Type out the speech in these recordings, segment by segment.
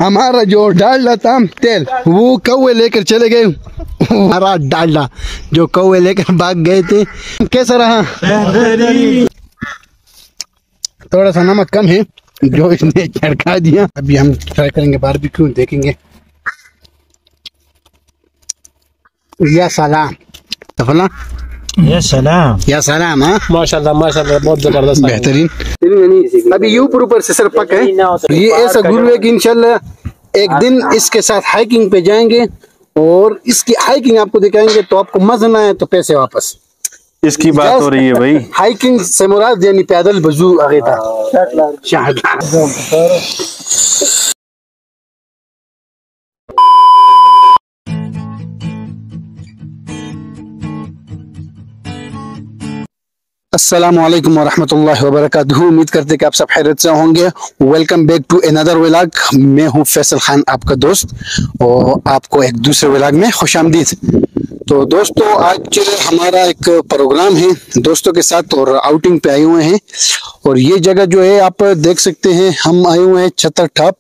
हमारा जो डालडा था तेल वो कौवे लेकर चले गए। हमारा डालडा जो कौवे लेकर भाग गए थे। कैसा रहा? थोड़ा सा नमक कम है जो इसने छिड़का दिया। अभी हम ट्राई करेंगे बारबेक्यू, देखेंगे। या सलाम तफला, या सलाम, या सलाम। हाँ माशाल्लाह माशाल्लाह, बहुत जबरदस्त, बेहतरीन। अभी ये ऊपर से सर पक है। ये ऐसा गुरु है कि इंशाल्लाह एक दिन इसके साथ हाइकिंग पे जाएंगे और इसकी हाइकिंग आपको दिखाएंगे। तो आपको मजा ना आए तो पैसे वापस। इसकी बात हो रही है भाई। हाइकिंग से मुराद यानी पैदल बजू आगे था। अस्सलामुअलैकुम वरहमतुल्लाहि वबरकातुहू। उम्मीद करते कि आप सब खैरियत से होंगे। Welcome back to another vlog. मैं हूं फैसल खान, आपका दोस्त, और आपको एक दूसरे व्लॉग में खुशामदीद। तो दोस्तों, आज हमारा एक प्रोग्राम है दोस्तों के साथ और आउटिंग पे आए हुए हैं। और ये जगह जो है आप देख सकते हैं, हम आए हुए हैं छतर टॉप,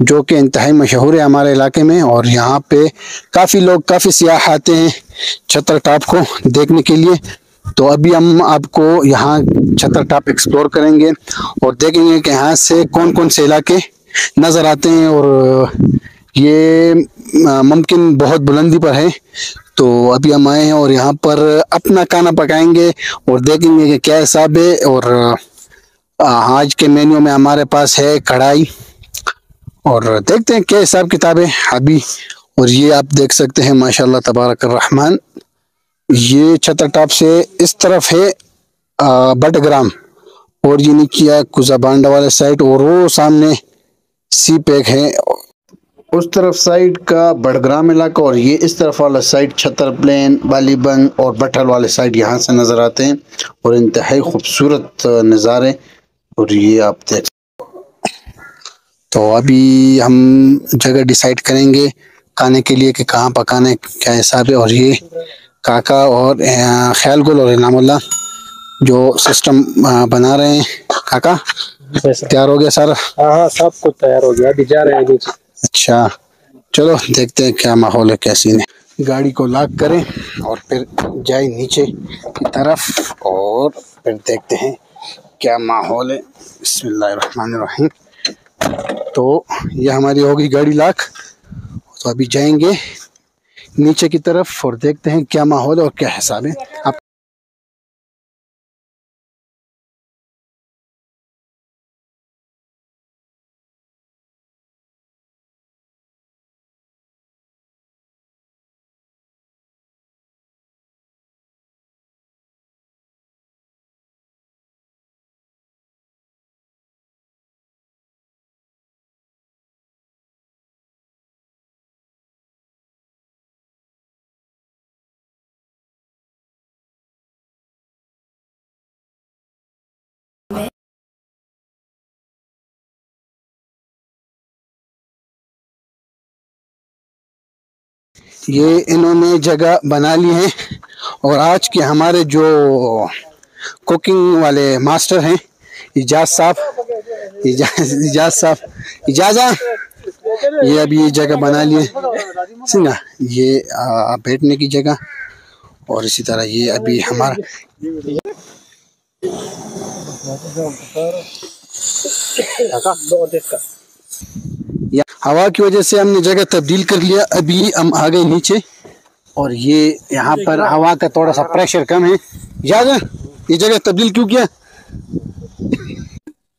जो कि इंतहाई मशहूर है हमारे इलाके में। और यहाँ पे काफ़ी लोग, काफ़ी सियाह आते हैं छतर टॉप को देखने के लिए। तो अभी हम आपको यहाँ छतर टॉप एक्सप्लोर करेंगे और देखेंगे कि यहाँ से कौन कौन से इलाके नज़र आते हैं। और ये मुमकिन बहुत बुलंदी पर है। तो अभी हम आए हैं और यहाँ पर अपना खाना पकाएंगे और देखेंगे कि क्या हिसाब है। और आज के मेन्यू में हमारे पास है कढ़ाई, और देखते हैं क्या हिसाब किताब है अभी। और ये आप देख सकते हैं माशाल्लाह तबारक रहमान, ये छतर टॉप से इस तरफ है बटग्राम, और ये नीचे कुजा बांडा वाले साइड, और वो सामने सी पैक है उस तरफ साइड का बड़ग्राम इलाका। और ये इस तरफ वाला साइड छतर प्लेन, बालीबंग और बटल वाले साइड यहाँ से नज़र आते हैं। और इंतहाई खूबसूरत नज़ारे। और ये आप देख, तो अभी हम जगह डिसाइड करेंगे खाने के लिए कि कहाँ पकाने, क्या हिसाब है। और ये काका और ख्यालगुल और इनामुल्लाह जो सिस्टम बना रहे हैं। काका तैयार हो गया सारा? हाँ, सब कुछ तैयार हो गया, अभी जा रहे हैं नीचे। अच्छा, चलो देखते हैं क्या माहौल है, क्या सीन है। गाड़ी को लॉक करें और फिर जाए नीचे की तरफ और फिर देखते हैं क्या माहौल है। बिस्मिल्लाहिर्रहमानिर्रहीम। तो ये हमारी होगी गाड़ी लॉक। तो अभी जाएंगे नीचे की तरफ और देखते हैं क्या माहौल है और क्या हिसाब है। आप ये इन्होंने जगह बना ली है। और आज के हमारे जो कुकिंग वाले मास्टर हैं, इजाज साहब, इजाजा, ये अभी ये जगह बना लिए सिंगा, ये बैठने की जगह। और इसी तरह ये अभी हमारा हवा की वजह से हमने जगह तब्दील कर लिया। अभी हम आ गए नीचे और ये यहाँ पर हवा का थोड़ा सा प्रेशर कम है। ज्यादा ये जगह तब्दील क्यों किया?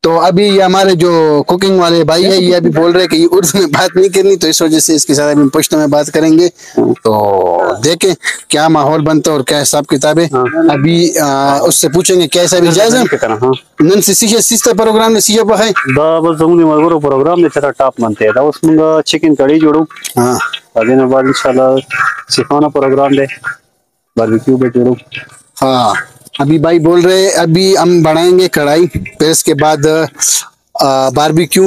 तो अभी ये हमारे जो कुकिंग वाले भाई है, ये अभी बोल रहे हैं कि ये उर्दू में बात नहीं करनी, तो इस वजह से इसके साथ अभी पश्तो में बात करेंगे। तो देखें क्या माहौल बनता है और क्या हिसाब किताब है। अभी उससे पूछेंगे कैसा भी जायजा नन से सीखे प्रोग्राम ने सीखे है बस जमुनी मगरो प्रोग्राम ने छतर टॉप मानते हैं। उस मंगा चिकन कड़ी जोड़ो। हां, अगले दिन बाद इंशाल्लाह सिखाना प्रोग्राम दे बारबेक्यू पे जोड़ो। हाँ, अभी भाई बोल रहे हैं अभी हम बढ़ाएंगे कढ़ाई, फिर इसके बाद बारबेक्यू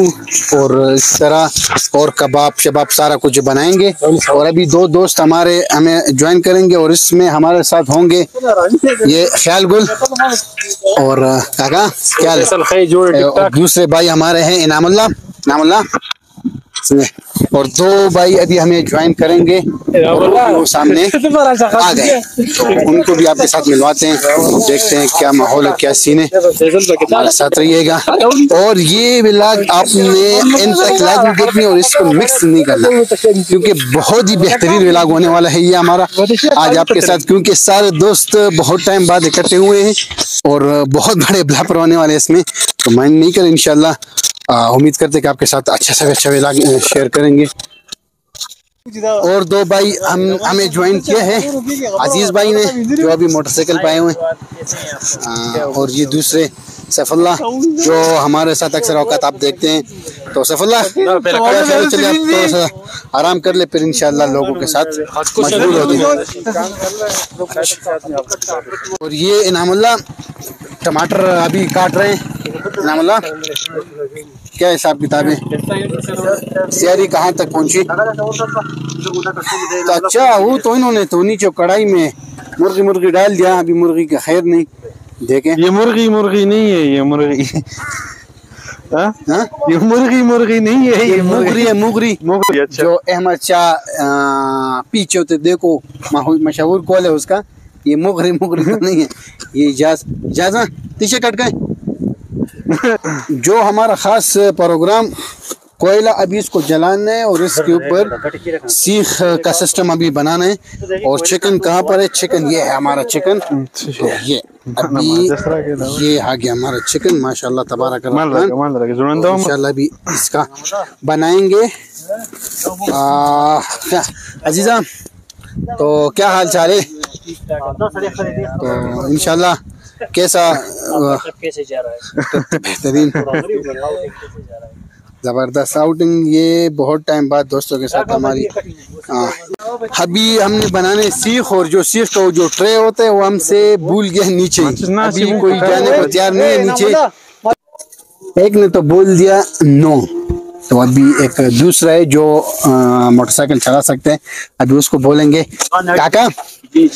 और इस तरह और कबाब शबाब सारा कुछ बनाएंगे। और अभी दो दोस्त हमारे हमें ज्वाइन करेंगे और इसमें हमारे साथ होंगे ये ख्यालगुल और काका क्या, और दूसरे भाई हमारे हैं इनामुल्लाह नामुल्ला और दो भाई अभी हमें ज्वाइन करेंगे और वो सामने आ गए, तो उनको भी आपके साथ मिलवाते हैं, देखते हैं क्या माहौल है, क्या सीन है। हमारे साथ रहिएगा और ये व्लॉग आपने इन तक लाइव देखनी और इसको मिक्स नहीं करना, क्योंकि बहुत ही बेहतरीन व्लॉग होने वाला है ये हमारा आज आपके साथ, क्योंकि सारे दोस्त बहुत टाइम बाद इकट्ठे हुए हैं और बहुत बड़े ब्लॉगर होने वाले हैं इसमें, तो माइंड नहीं कर इंशाल्लाह। उम्मीद करते हैं कि आपके साथ अच्छा से अच्छा व्लॉग शेयर करेंगे। और दो भाई हमें ज्वाइन किया है, अजीज भाई ने जो अभी मोटरसाइकिल पे आए हुए हैं, और ये दूसरे सैफुल्लाह जो हमारे साथ अक्सर औकात आप देखते हैं। तो सैफुल्लाह चलिए आप थोड़ा सा आराम कर ले, फिर इंशाल्लाह लोगों के साथ मशगूल होते हैं। और ये इनामुल्लाह टमाटर अभी काट रहे हैं। इनामुल्लाह क्या हिसाब किताब है, तैयारी कहाँ तक पहुंची? तो अच्छा वो तो इन्होंने तो नीचे कढ़ाई में मुर्गी डाल दिया, अभी मुर्गी का खैर नहीं, देखें ये मुर्गी नहीं है, ये मुर्गी ये मुर्गी नहीं है, ये मुगरी अच्छा। जो अहमद शाह पीछे होते देखो मशहूर कॉल है उसका, ये मुगरी तो नहीं है, ये जाजा पीछे कट गए। जो हमारा खास प्रोग्राम कोयला अभी इसको जलाना है और इसके ऊपर सीख का सिस्टम अभी बनाना है। और चिकन कहाँ पर है? चिकन ये है हमारा चिकन, तो ये अभी ये आ गया हमारा चिकन माशाल्लाह तबारक अल्लाह। इंशाल्लाह अभी इसका बनाएंगे। क्या अजीजा, तो क्या हाल चाल है? तो इंशाल्लाह कैसा जा रहा है? बेहतरीन जबरदस्त आउटिंग, ये बहुत टाइम बाद दोस्तों के साथ हमारी। अभी हमने बनाने सीख, और जो सीख का जो ट्रे होता है वो हमसे भूल गया नीचे, अभी कोई जाने को तैयार नहीं है नीचे। एक ने तो बोल दिया नो, तो अभी एक दूसरा है जो मोटरसाइकिल चला सकते हैं, अभी उसको बोलेंगे काका एक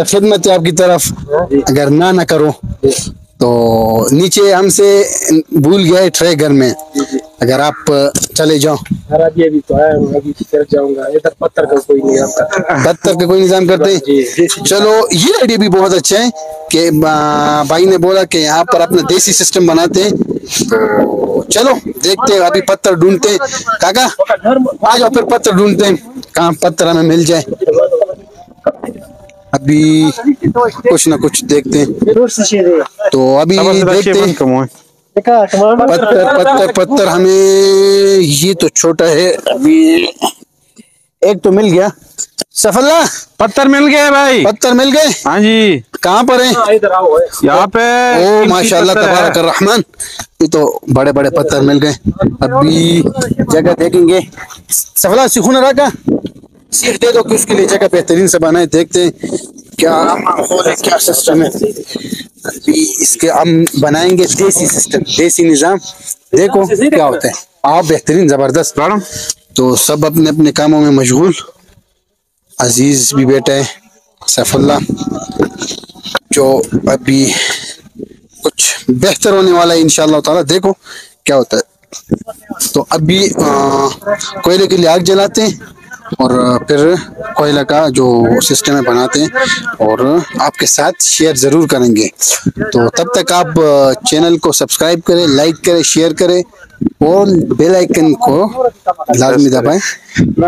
खिदमत है आपकी तरफ, अगर ना करो तो नीचे हमसे भूल गया है ट्रे घर में, अगर आप चले जाओ। अभी तो आया हूँ, अभी फिर जाऊंगा, इधर पत्थर का कोई निजाम करते हैं। चलो ये आइडिया भी बहुत अच्छा है कि भाई ने बोला कि यहाँ पर अपना देसी सिस्टम बनाते हैं, तो चलो देखते हैं, अभी पत्थर ढूंढते हैं। काका आ जाओ, फिर पत्थर ढूंढते हैं, कहाँ पत्थर हमें मिल जाए। अभी कुछ ना कुछ देखते हैं, तो अभी देखते हैं। पत्थर हमें ये तो छोटा है, अभी एक तो मिल गया। सफल्ला पत्थर मिल गए भाई, पत्थर मिल गए। हाँ जी, कहाँ पर है? यहाँ पे। ओ माशाल्लाह तबारक रहमान, ये तो बड़े बड़े पत्थर मिल गए। अभी जगह देखेंगे। सफल्ला सिखुना रखा सीख दे दो कि उसके लिए जगह बेहतरीन से बनाए, देखते हैं क्या माहौल है, क्या सिस्टम है। अभी इसके हम बनाएंगे देसी सिस्टम, देसी निजाम, देखो क्या होता है। आप बेहतरीन जबरदस्त। तो सब अपने अपने कामों में मशगूल। अजीज भी बैठा है, सैफुल्लाह जो अभी कुछ बेहतर होने वाला है इंशाअल्लाह ताला, देखो क्या होता है। तो अभी कोयले के लिए आग जलाते हैं और फिर कोयला का जो सिस्टम है बनाते हैं और आपके साथ शेयर ज़रूर करेंगे। तो तब तक आप चैनल को सब्सक्राइब करें, लाइक करें, शेयर करें और बेल आइकन को लाजमी दबाएं,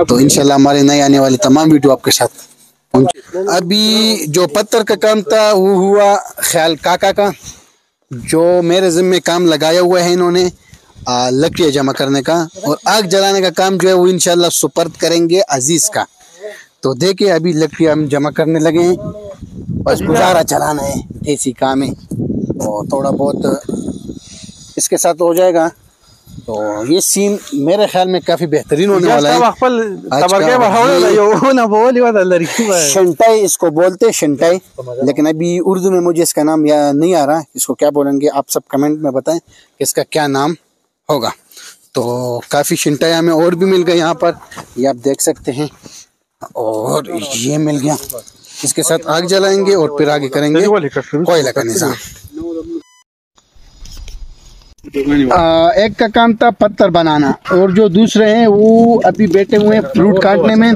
तो इंशाल्लाह हमारे नए आने वाले तमाम वीडियो आपके साथ पहुंचे। अभी जो पत्थर का काम था वो हुआ ख्याल काका का, जो मेरे ज़िम्मे काम लगाया हुआ है इन्होंने लकड़ियाँ जमा करने का, और आग जलाने का काम जो है वो इंशाल्लाह सुपर्द करेंगे अजीज का। तो देखिए अभी लकड़ियाँ हम जमा करने लगे हैं, बस गुजारा चलाना है, ऐसी काम है, और थोड़ा बहुत इसके साथ हो जाएगा। तो ये सीन मेरे ख्याल में काफी बेहतरीन होने वाला है। शंटाई इसको बोलते हैं, शंटाई, लेकिन अभी उर्दू में मुझे इसका नाम नहीं आ रहा, इसको क्या बोलेंगे आप सब कमेंट में बताएं कि इसका क्या नाम होगा। तो काफी शंटाई हमें और भी मिल गए यहाँ पर, ये आप देख सकते हैं, और ये मिल गया। इसके साथ आग जलाएंगे और फिर आगे करेंगे कोयला का निजाम। एक का काम था पत्थर बनाना और जो दूसरे हैं वो अभी बैठे हुए हैं फ्रूट काटने में।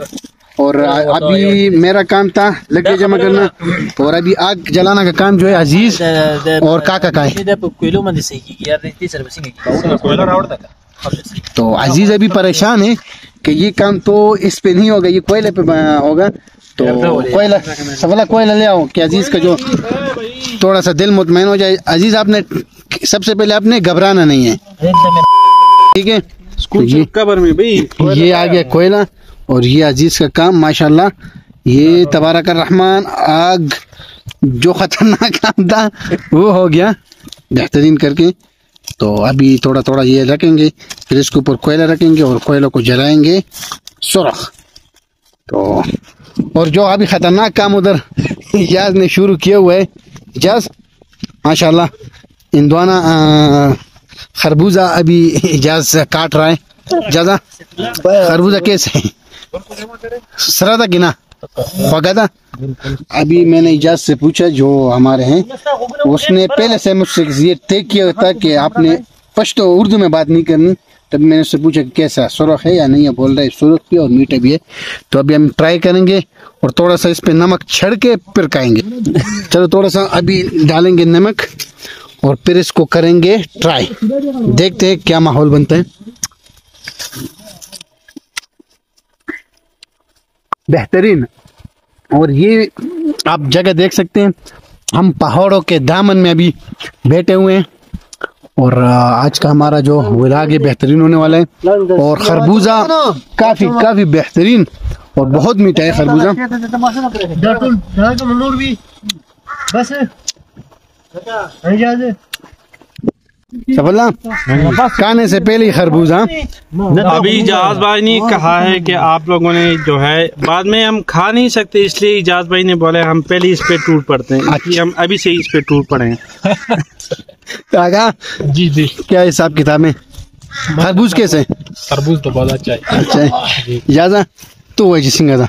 और अभी मेरा काम था लकड़ी जमा करना और अभी आग जलाना का काम जो है अजीज और काका का है। तो अजीज अभी परेशान है कि ये काम तो इस पे नहीं होगा, ये कोयले पे होगा। तो कोयला सवाला कोयला ले आओ कि अजीज का जो थोड़ा सा दिल मुतमैन हो जाए। अजीज आपने सबसे पहले आपने घबराना नहीं है, ठीक है। कबर में भाई ये आ गया कोयला और ये अजीज का काम माशाल्लाह। ये तबारक रहमान आग जो खतरनाक काम था वो हो गया बेहतरीन करके। तो अभी थोड़ा थोड़ा ये रखेंगे, फिर इसके ऊपर कोयला रखेंगे और कोयला को जलाएंगे सुरख। तो और जो अभी खतरनाक काम उधर इजाज ने शुरू किया हुआ है, इजाज माशाल्लाह इंदवाना खरबूजा अभी इजाज काट रहा है। इजाजा खरबूजा कैसे सरा था कि ना होगा था। अभी मैंने इजाज से पूछा जो हमारे हैं, उसने पहले से मुझसे ये तय किया था कि आपने पश्तो उर्दू में बात नहीं करनी। तब मैंने उससे पूछा कि कैसा सुरख है या नहीं है, बोल रहे सुरख भी और मीठा भी है। तो अभी हम ट्राई करेंगे और थोड़ा सा इस पे नमक छिड़ के फिर खाएंगे। चलो थोड़ा सा अभी डालेंगे नमक और फिर इसको करेंगे ट्राई, देखते हैं क्या माहौल बनता है। बेहतरीन। और ये आप जगह देख सकते हैं, हम पहाड़ों के दामन में अभी बैठे हुए हैं और आज का हमारा जो विलाग है बेहतरीन होने वाला है। और खरबूजा काफी काफी बेहतरीन और बहुत मीठा है खरबूजा। सफल्ला खाने से पहले ही खरबूजा। अभी इजाज भाई ने कहा है कि आप लोगों ने जो है बाद में हम खा नहीं सकते, इसलिए इजाज भाई ने बोला हम पहले इस पे टूट पड़ते हैं कि हम अभी से इस पे टूट पड़े हैं। काका जी जी क्या हिसाब किताब है? खरबूज कैसे? तरबूज तो बहुत अच्छा है। अच्छा है इजाजा तो वही सिंगा था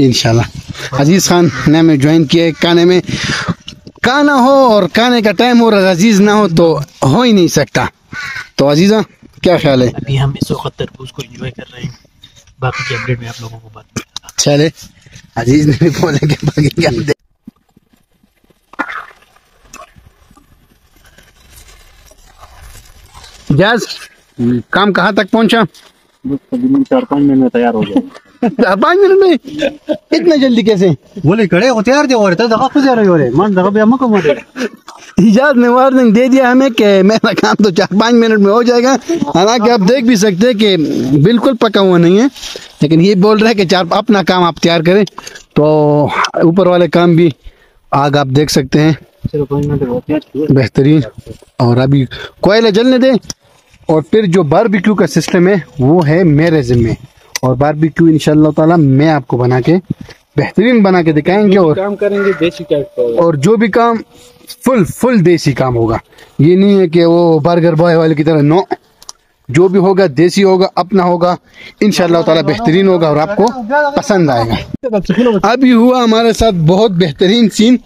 इंशाल्लाह। अजीज खान ने हमें ज्वाइन किया है खाने में। खाना हो और खाने का टाइम हो और अजीज ना हो तो हो ही नहीं सकता। तो अजीजा क्या ख्याल है? अभी हम इस वक्त तरबूज को एंजॉय कर रहे हैं, बाकी की अपडेट में आप लोगों को बात। चले अजीज ने भी बोले कि बाकी क्या जाज काम कहाँ तक पहुंचा? 4-5 मिनट में तैयार हो जाए। 5 मिनट में इतना जल्दी कैसे? बोले खड़े हो तैयार थे और दगा खुद रहे हो रे मन दगा बे मको मोरे। इजाज ने वार्निंग दे दिया हमें कि मेरा काम तो 4-5 मिनट में हो जाएगा। हालांकि आप देख भी सकते हैं कि बिल्कुल पका हुआ नहीं है, लेकिन ये बोल रहा है कि अपना काम आप तैयार करें। तो ऊपर वाले काम भी आग आप देख सकते हैं बेहतरीन। और अभी कोयला जलने दें और फिर जो बारबेक्यू का सिस्टम है वो है मेरे जिम्मे। और बारबेक्यू इंशाल्लाह ताला मैं आपको बना के बेहतरीन बना के दिखाएंगे और काम करेंगे देसी टाइप का। और जो भी काम फुल देसी काम होगा। ये नहीं है कि वो बर्गर बॉय वाले की तरह, नो, जो भी होगा देसी होगा, अपना होगा, इंशाल्लाह ताला बेहतरीन होगा और आपको पसंद आएगा। अभी हुआ हमारे साथ बहुत बेहतरीन सीन।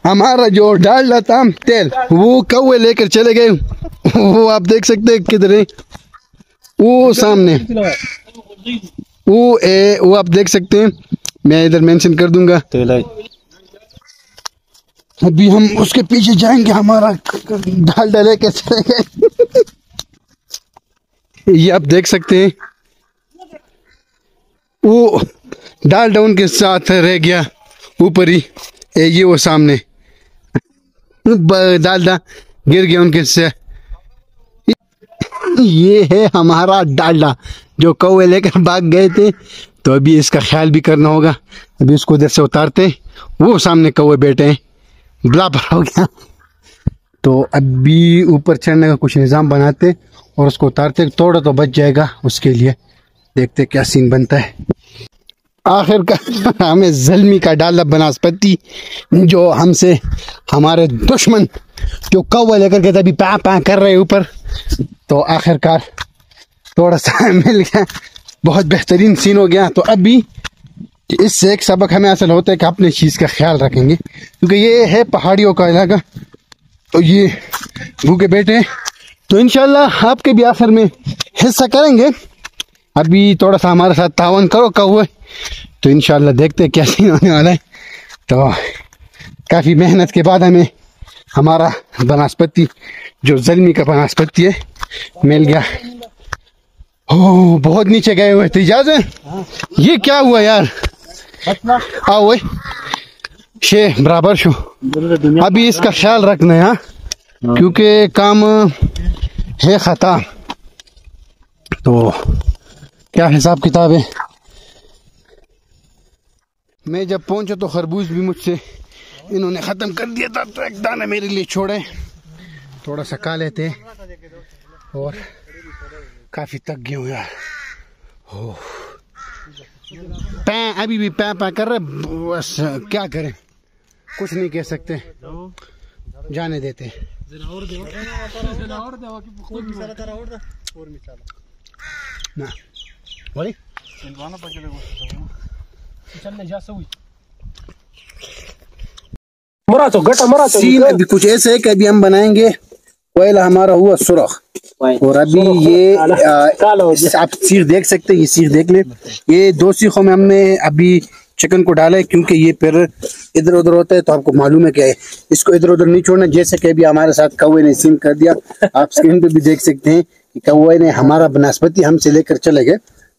हमारा जो डालडा था तेल वो कौवे लेकर चले गए। वो आप देख सकते हैं किधर है, वो सामने वो आप देख सकते हैं, मैं इधर मेंशन कर दूंगा। अभी हम उसके पीछे जाएंगे, हमारा डालडा लेकर चले गए। ये आप देख सकते हैं वो डालडा उनके साथ रह गया ऊपर ही। ये वो सामने डालडा गिर गया उनके से। ये है हमारा डालडा जो कौवे लेकर भाग गए थे। तो अभी इसका ख्याल भी करना होगा। अभी उसको उधर से उतारते, वो सामने कौवे बैठे हैं, बराबर हो गया। तो अभी ऊपर चढ़ने का कुछ निज़ाम बनाते और उसको उतारते, थोड़ा तो बच जाएगा उसके लिए। देखते क्या सीन बनता है। आखिर का हमें ज़ल्मी का डाला बनास्पति जो हमसे हमारे दुश्मन जो कौवा लेकर के तभी पा कर रहे ऊपर, तो आखिरकार थोड़ा सा मिल गया, बहुत बेहतरीन सीन हो गया। तो अभी इससे एक सबक हमें हासिल होता है कि अपने चीज़ का ख्याल रखेंगे, क्योंकि ये है पहाड़ियों का इलाका। तो ये भूखे बैठे, तो इंशाल्लाह आपके भी आखिर में हिस्सा करेंगे। अभी थोड़ा सा हमारे साथ तावन करो कौवे, तो इंशाल्लाह देखते हैं क्या सीन होने वाला है। तो काफ़ी मेहनत के बाद हमें हमारा बनास्पति, जो ज़ल्मी का बनास्पति है, मिल गया। ओह बहुत नीचे गए हुए थे। इजाज़त ये क्या हुआ यार? आओ भाई शे बराबर शो, अभी इसका ख्याल रखना है, क्योंकि काम है खता। तो क्या हिसाब किताब है? मैं जब पहुंचा तो खरबूज भी मुझसे इन्होंने ख़त्म कर दिया था, तो एक दाना मेरे लिए छोड़े। थोड़ा सा खा लेते और काफ़ी थक गए हूँ यार। हो पैं अभी भी पैं पैं कर रहे, बस क्या करें, कुछ नहीं कह सकते, जाने देते। ना बोली सीन अभी कुछ ऐसे है कि अभी हम बनाएंगे कोयला हमारा हुआ सुरख, और अभी ये आप सीख देख सकते हैं, ये सीख देख ले। ये 2 सीखों में हमने अभी चिकन को डाला है, क्योंकि ये फिर इधर उधर होता है, तो आपको मालूम है क्या है, इसको इधर उधर नहीं छोड़ना। जैसे कि अभी हमारे साथ कौवे ने सीन कर दिया, आप स्क्रीन पे भी देख सकते हैं कि कौवे ने हमारा बनास्पति हमसे लेकर चले गए।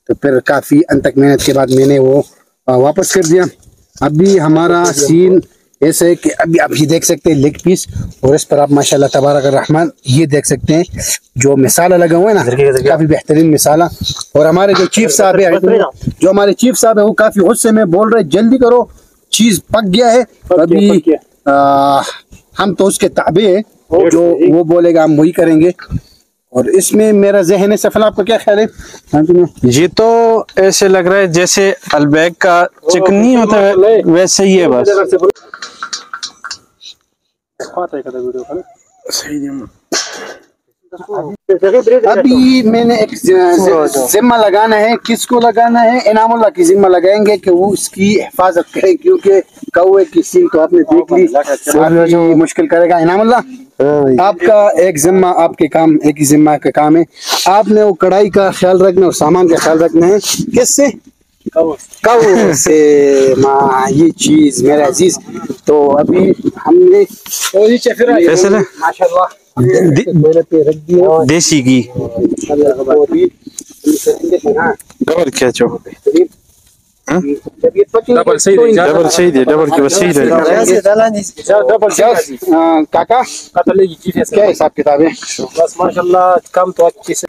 तो फिर काफ़ी अंत तक मेहनत के बाद मैंने वो वापस कर दिया। अभी हमारा सीन ऐसे है कि अभी आप ये देख सकते हैं लेग पीस, और इस पर आप माशाल्लाह तबारक रहमान ये देख सकते हैं जो मिसाला लगा हुआ है ना, काफ़ी बेहतरीन मिसाला। और हमारे जो चीफ साहब है, वो काफ़ी गुस्से में बोल रहे जल्दी करो, चीज़ पक गया है। अभी हम तो उसके ताबे है, जो वो बोलेगा हम वही करेंगे। और इसमें मेरा जहन है सफल, आपका क्या ख्याल है? ये तो ऐसे लग रहा है जैसे अलबैक का चिकन नहीं होता है, वैसे ही है बस। अभी मैंने एक जिम्मा लगाना है, किसको लगाना है? इनामुल्लाह की जिम्मा लगाएंगे कि वो इसकी हिफाजत करे, क्योंकि कौवे की सीन तो आपने देख ली, जो मुश्किल करेगा। इनामुल्लाह आपका एक जिम्मा, आपके काम एक ही जिम्मा का काम है, आपने वो कढ़ाई का ख्याल रखना और सामान का ख्याल रखना है। किससे? कौवे से। माँ ये चीज मेरे अजीज, तो अभी हमने माशाल्लाह रख दिया देसी घी क्या चो डबल सही दे, डबल सही दे, डबल के बस सही दे। काका क्या हिसाब किताब है? बस माशाल्लाह काम तो अच्छे से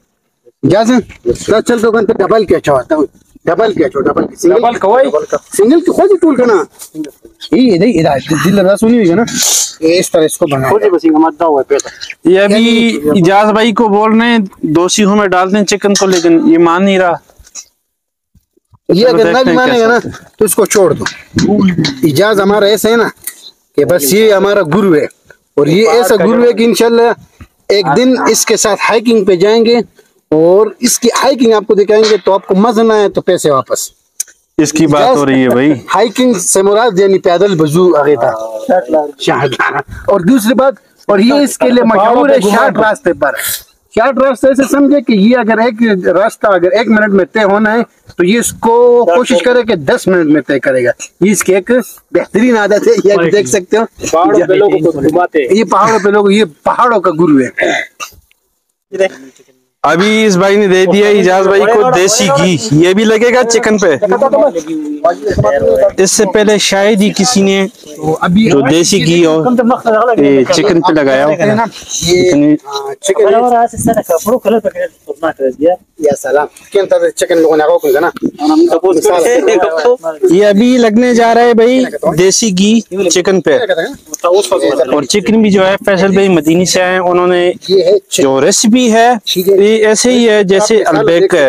चल तो डबल क्या चाहता हूँ, डबल क्या छो, डबल सिंगल की खोजी टूल का ना, ये दिल रस सुनी हुई है ना, इस तरह इसको बना। ये अभी इजाज भाई को बोल रहे हैं 2 सीखों में डालते हैं चिकन को, लेकिन ये मान नहीं रहा। ये अगर ना भी मानेगा ना तो इसको छोड़ दो। इजाज हमारा ऐसा है ना कि बस ये हमारा गुरु है, और ये ऐसा गुरु है कि इंशाल्लाह एक दिन इसके साथ हाइकिंग पे जाएंगे और इसकी हाइकिंग आपको दिखाएंगे, तो आपको मजा ना आए तो पैसे वापस। इसकी बात हो रही है भाई, हाइकिंग से मुराद यानी पैदल बजू आगे था। और दूसरी बात, और ये इसके लिए मशहूर है शॉर्ट रास्ते पर। शॉर्ट रास्ते से समझे कि ये अगर एक रास्ता अगर 1 मिनट में तय होना है, तो ये इसको कोशिश करे कि 10 मिनट में तय करेगा। ये इसकी एक बेहतरीन आदत है, ये देख सकते हो। पहाड़ों पे लोगों को घुमाते हैं, ये पहाड़ों पे लोग, ये पहाड़ों का गुरु है। अभी इस भाई ने दे दिया इजाज भाई को देसी घी, ये भी लगेगा चिकन पे। इससे पहले शायद ही किसी ने जो देसी घी और चिकन पे लगाया हो। ये अभी लगने जा रहा है भाई देसी घी चिकन पे, और चिकन भी जो है फैसल भाई मदीनी से आए, उन्होंने जो रेसिपी है ऐसे ही है जैसे अलबैक है,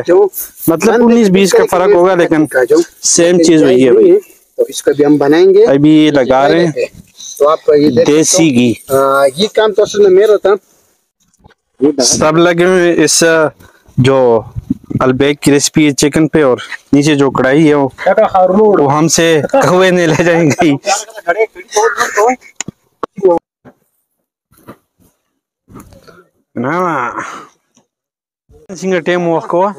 मतलब 19-20 का फर्क होगा, लेकिन सेम चीज वही है भाई। तो इसको भी हम बनाएंगे। अभी ये लगा रहे हैं तो आप ये देसी घी, ये काम तो असल में मेरा था। सब लगे हुए इस जो अलबेक की रेसिपी है चिकन पे, और नीचे जो कढ़ाई है वो हमसे कहुए ने ले जाएंगे। ना सिंगर टेम वॉक को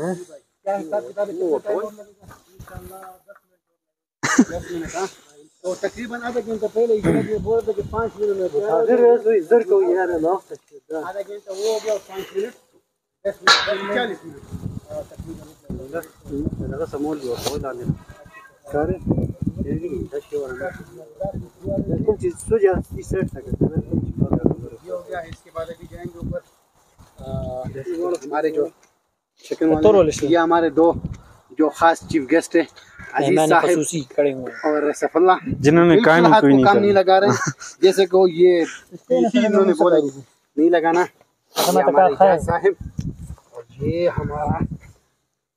तो तकरीबन आधा घंटा पहले ये बोल रहे थे कि 5 मिनट में इधर को यार ना आधा घंटा वो हो गया, 5 मिनट 10 मिनट 40 मिनट तकरीबन लगा समोल जो हो लाने कर ये दशे वाला कुछ चीज सुजा इस सेट तक ये हो गया। इसके बाद अभी जाएंगे ऊपर हमारे जो चिकन वाले, ये हमारे दो जो खास चीफ गेस्ट है अजीज साहब खड़े हुए और सफल्ला, जिन्होंने काम नहीं लगा रहे जैसे को ये इन्होंने बोला नहीं लगाना। हमारे साहब और ये हमारा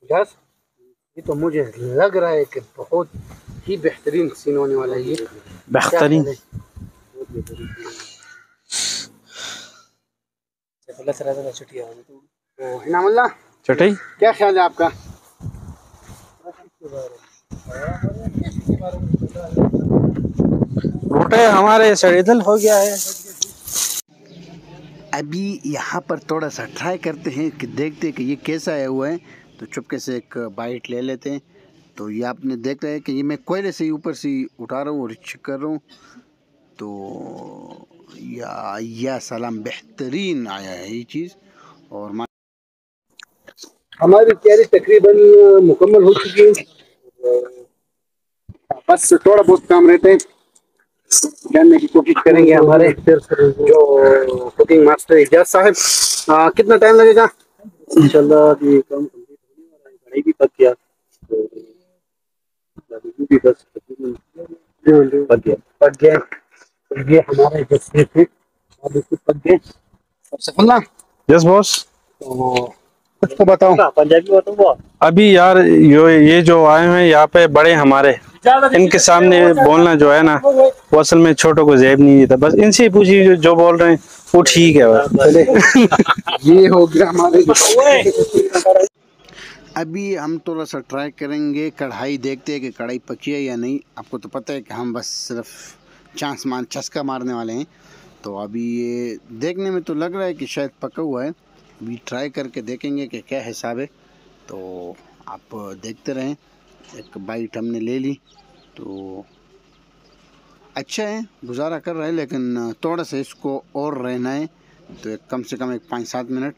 जस, ये तो मुझे लग रहा है कि बहुत ही बेहतरीन सीन होने वाला है। ये बेहतरीन तो इनामुल्लाह चटाई क्या ख्याल है आपका? रोटे हमारे सड़ेदल हो गया है। अभी यहाँ पर थोड़ा सा ट्राई करते हैं कि देखते हैं कि ये कैसा आया हुआ है, तो चुपके से एक बाइट ले लेते हैं। तो ये आपने देख रहे हैं कि ये मैं कोयले से ऊपर से उठा रहा हूँ और चेक कर रहा हूँ, तो या सलाम बेहतरीन आया है ये चीज़। और हमारी तैयारी तकरीबन मुकम्मल हो चुकी है, बस थोड़ा बहुत काम रहते हैं, जानने की कोशिश करेंगे हमारे जो कुकिंग मास्टर इजाज साहब। कितना टाइम लगेगा? इंशाल्लाह ये काम कढ़ाई भी पक गया, तो भी बस पक गया। तो ये हमारे जो शेफ है अभी खुद पक गए। सफल्ला यस बॉस, तो उसको बताओ पंजाबी बताओ। अभी यार ये जो आए हैं यहाँ पे बड़े हमारे, इनके सामने बोलना जो है ना वो असल में छोटों को जेब नहीं देता। बस इनसे ही पूछिए जो बोल रहे हैं वो ठीक है बस। ये हो गया हमारे। अभी हम थोड़ा सा ट्राई करेंगे कढ़ाई, देखते हैं कि कढ़ाई पकी है या नहीं। आपको तो पता है कि हम बस सिर्फ चस्का मारने वाले हैं, तो अभी ये देखने में तो लग रहा है कि शायद पका हुआ है। अभी ट्राई करके देखेंगे कि क्या हिसाब है, तो आप देखते रहें। एक बाइट हमने ले ली तो अच्छा है, गुजारा कर रहा है, लेकिन थोड़ा सा इसको और रहना है, तो कम से कम 5-7 मिनट,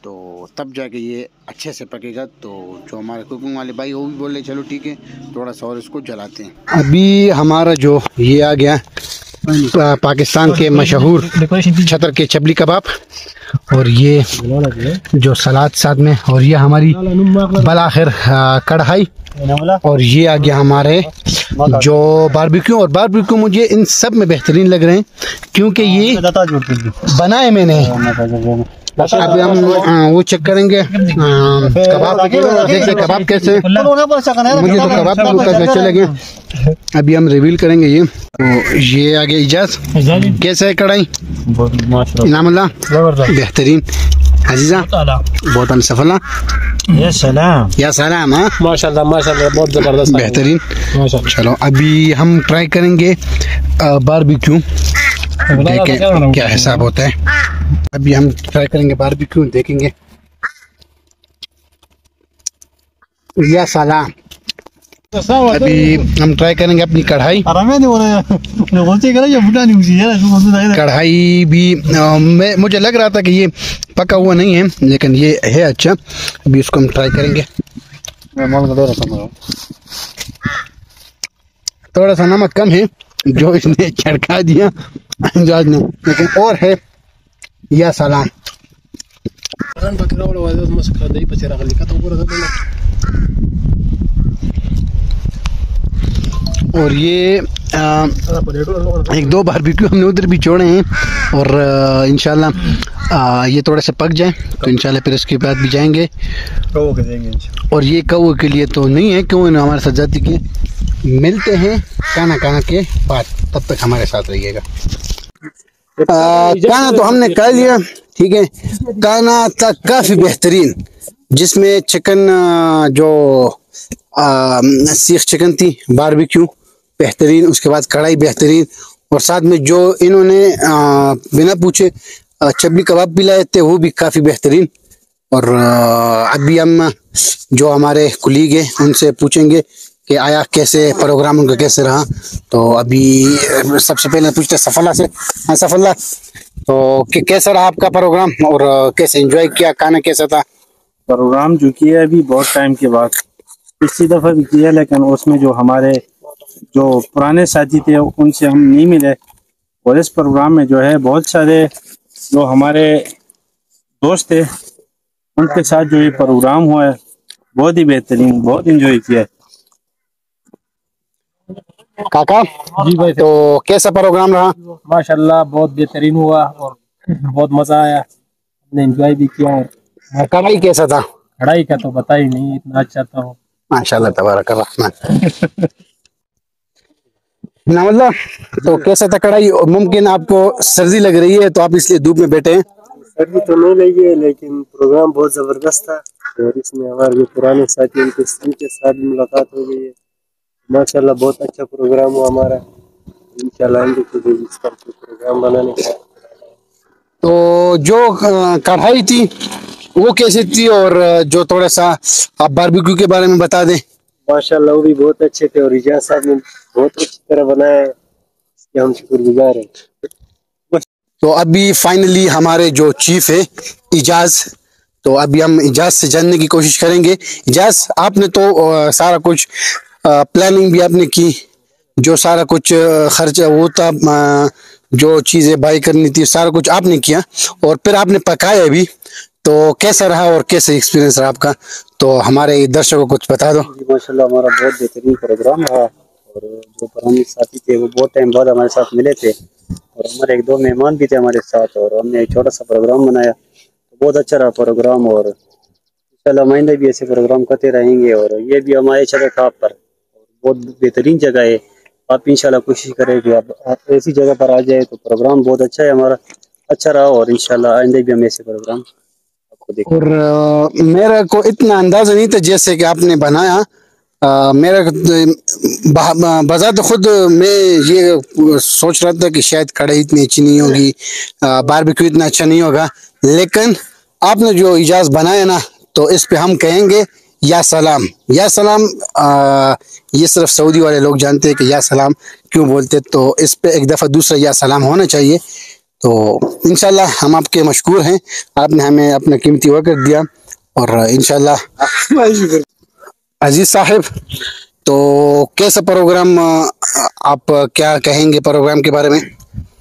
तो तब जाके ये अच्छे से पकेगा। तो जो हमारे कुकिंग वाले भाई वो भी बोले चलो ठीक है थोड़ा सा और इसको जलाते हैं। अभी हमारा जो ये आ गया पाकिस्तान के मशहूर छतर के चबली कबाब, और ये जो सलाद साथ में, और ये हमारी बलाखिर कढ़ाई, और ये आ गया हमारे जो बारबेक्यू। और बारबेक्यू मुझे इन सब में बेहतरीन लग रहे हैं क्योंकि ये बनाए मैंने। अभी हम वो चेक करेंगे कबाब, देखते कबाब कैसे, मुझे तो कबाब बहुत अच्छे लगे। अभी हम रिवील करेंगे ये। तो ये आगे इजाज कैसा है कढ़ाई? इनामुल्लाह बेहतरीन, अजीजा बहुत सफला, या सलाम या सलाम। हाँ माशाल्लाह माशाल्लाह बहुत जबरदस्त बेहतरीन। माशाल्लाह। चलो अभी हम ट्राई करेंगे बारबेक्यू, देखें क्या हिसाब होता है। अभी हम ट्राई करेंगे बारबेक्यू, देखेंगे। या सलाम। अभी हम ट्राई करेंगे अपनी कढ़ाई। कढ़ाई भी मुझे लग रहा था कि ये पका हुआ नहीं है, लेकिन ये है अच्छा। अभी इसको हम ट्राई करेंगे। थोड़ा सा नमक कम है जो इसने छिड़का दिया जाज ने, लेकिन और है। या सलाम। और ये 1-2 बारबेक्यू हमने उधर भी छोड़े हैं, और इंशाल्लाह ये थोड़ा सा पक जाए तो इंशाल्लाह फिर उसके बाद भी जाएंगे। और ये कौवे के लिए तो नहीं है, क्यों हमारे साथ जाती के। मिलते हैं खाना के बाद, तब तक हमारे साथ रहिएगा। खाना तो हमने खा लिया, ठीक है। खाना था काफ़ी बेहतरीन, जिसमें चिकन जो सीख चिकन थी बारबेक्यू बेहतरीन, उसके बाद कढ़ाई बेहतरीन, और साथ में जो इन्होंने बिना पूछे चबली कबाब भी लाए थे वो भी काफ़ी बेहतरीन। और अभी हम जो हमारे कुलीग हैं उनसे पूछेंगे कि आया कैसे प्रोग्राम उनका कैसे रहा। तो अभी सबसे पहले पूछते सफला से। हाँ सफला, तो कैसा रहा आपका प्रोग्राम और कैसे एंजॉय किया, खाना कैसा था? प्रोग्राम जो किया अभी बहुत टाइम के बाद, पिछली दफ़ा भी किया, लेकिन उसमें जो हमारे जो पुराने साथी थे उनसे हम नहीं मिले। और इस प्रोग्राम में जो है बहुत सारे जो हमारे दोस्त थे उनके साथ जो ये प्रोग्राम हुआ है बहुत ही बेहतरीन, बहुत एंजॉय किया है। काका जी भाई, तो कैसा प्रोग्राम रहा? माशाल्लाह बहुत बेहतरीन हुआ और बहुत मजा आया, हमने एंजॉय भी किया। और कढ़ाई कैसा था? कढ़ाई का तो पता ही नहीं, इतना अच्छा था। माशाल्लाह तबारक रहमान। नावल्ला, तो कैसा था कढ़ाई? और मुमकिन आपको सर्दी लग रही है तो आप इसलिए धूप में बैठे हैं। सर्दी तो नहीं लगी है, लेकिन प्रोग्राम बहुत जबरदस्त था और इसमें हमारे जो पुराने साथी उनके साथ भी मुलाकात हो गई है। माशाल्लाह बहुत अच्छा प्रोग्राम हुआ हमारा। इंशाल्लाह आएंगे तो इस पर प्रोग्राम बनाने का। तो जो कढ़ाई थी वो कैसी थी, और जो थोड़ा सा आप बारबेक्यू के बारे में बता दें। माशाल्लाह वो भी बहुत अच्छे थे और इजाज साहब ने बहुत अच्छी तरह बनाया है, इसके हम शुक्रगुजार हैं। तो अभी फाइनली हमारे जो चीफ है इजाज, तो अभी हम इजाज से जानने की कोशिश करेंगे। इजाज, आपने तो सारा कुछ प्लानिंग भी आपने की, जो सारा कुछ खर्चा वो था, जो चीज़ें बाई करनी थी सारा कुछ आपने किया, और फिर आपने पकाया भी। तो कैसा रहा और कैसे एक्सपीरियंस रहा आपका? तो हमारे दर्शकों को कुछ बता दो। जी माशाल्लाह हमारा बहुत बेहतरीन प्रोग्राम रहा और जो पुराने साथी थे वो बहुत टाइम बाद हमारे साथ मिले थे और हमारे एक दो मेहमान भी थे हमारे साथ और हमने एक छोटा सा प्रोग्राम बनाया। तो बहुत अच्छा रहा प्रोग्राम और इंशाल्लाह आइंदा भी ऐसे प्रोग्राम करते रहेंगे। और ये भी हमारे जगह था पर बहुत बेहतरीन जगह है, आप इंशाल्लाह कोशिश करें कि आप ऐसी जगह पर आ जाए। तो प्रोग्राम बहुत अच्छा है हमारा, अच्छा रहा और इंशाल्लाह आइंदा भी हम ऐसे प्रोग्राम आपको देखें। और मेरे को इतना अंदाजा नहीं था जैसे कि आपने बनाया। मेरा बजाते खुद मैं ये सोच रहा था कि शायद कढ़ाई इतनी अच्छी नहीं होगी, बारबेक्यू इतना अच्छा नहीं होगा, लेकिन आपने जो इजाज़ बनाया ना, तो इस पे हम कहेंगे या सलाम, या सलाम। ये सिर्फ सऊदी वाले लोग जानते हैं कि या सलाम क्यों बोलते, तो इस पे एक दफ़ा दूसरा या सलाम होना चाहिए। तो इंशाल्लाह हम आपके मशकूर हैं, आपने हमें अपना कीमती वक्त दिया। और इंशाल्लाह अजीज साहिब, तो कैसा प्रोग्राम, आप क्या कहेंगे प्रोग्राम के बारे में?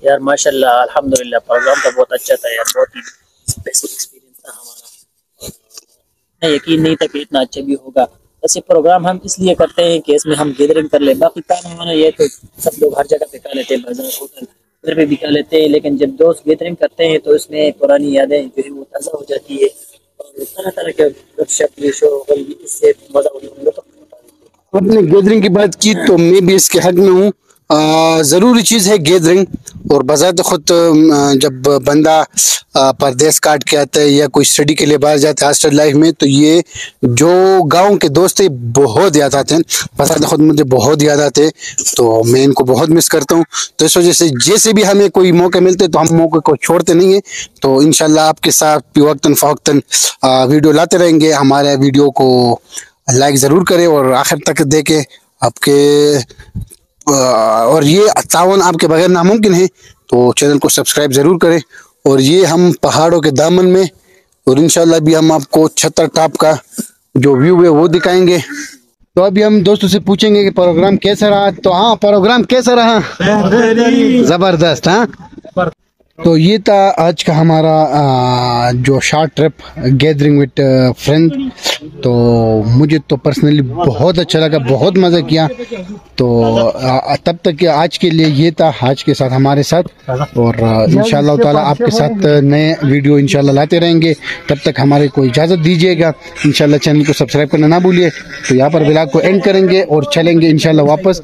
यार माशाल्लाह अल्हम्दुलिल्लाह प्रोग्राम तो बहुत अच्छा था यार, बहुत ही स्पेशल एक्सपीरियंस था हमारा। नहीं, यकीन नहीं था कि इतना अच्छा भी होगा। ऐसे प्रोग्राम हम इसलिए करते हैं कि इसमें हम गैदरिंग कर ले। बाकी खाना वाना ये तो सब लोग हर जगह पे खा लेते हैं, बाजार होटल इधर पे भी खा लेते हैं, लेकिन जब दोस्त गैदरिंग करते हैं तो इसमें पुरानी यादें जो है वो ताज़ा हो जाती है और तरह तरह के गपशप इससे मजा आपने गैदरिंग की बात की तो मैं भी इसके हक में हूँ। ज़रूरी चीज़ है गैदरिंग, और बज़ात खुद जब बंदा परदेश काट के आता है या कोई स्टडी के लिए बाहर जाता है हॉस्टल लाइफ में, तो ये जो गांव के दोस्त है बहुत याद आते हैं। बज़ात खुद मुझे बहुत याद आते हैं, तो मैं इनको बहुत मिस करता हूँ। तो इस वजह से जैसे भी हमें कोई मौके मिलते तो हम मौके को छोड़ते नहीं हैं। तो इंशाल्लाह आपके साथ भी वक्तन फ़वक्तन वीडियो लाते रहेंगे। हमारे वीडियो को लाइक ज़रूर करें और आखिर तक देखें आपके, और ये तावन आपके बगैर नामुमकिन है। तो चैनल को सब्सक्राइब ज़रूर करें। और ये हम पहाड़ों के दामन में, और इंशाल्लाह भी हम आपको छतर टॉप का जो व्यू है वो दिखाएंगे। तो अभी हम दोस्तों से पूछेंगे कि प्रोग्राम कैसा रहा। तो हाँ, प्रोग्राम कैसा रहा? ज़बरदस्त। हाँ, तो ये था आज का हमारा जो short trip gathering with friend. तो मुझे तो पर्सनली बहुत अच्छा लगा, बहुत मज़ा किया। तो तब तक के आज के लिए ये था, आज के साथ हमारे साथ, और इंशाल्लाह ताला आपके साथ नए वीडियो इंशाल्लाह लाते रहेंगे। तब तक हमारे को इजाज़त दीजिएगा। इंशाल्लाह चैनल को सब्सक्राइब करना ना भूलिए। तो यहाँ पर व्लॉग को एंड करेंगे और चलेंगे इंशाल्लाह वापस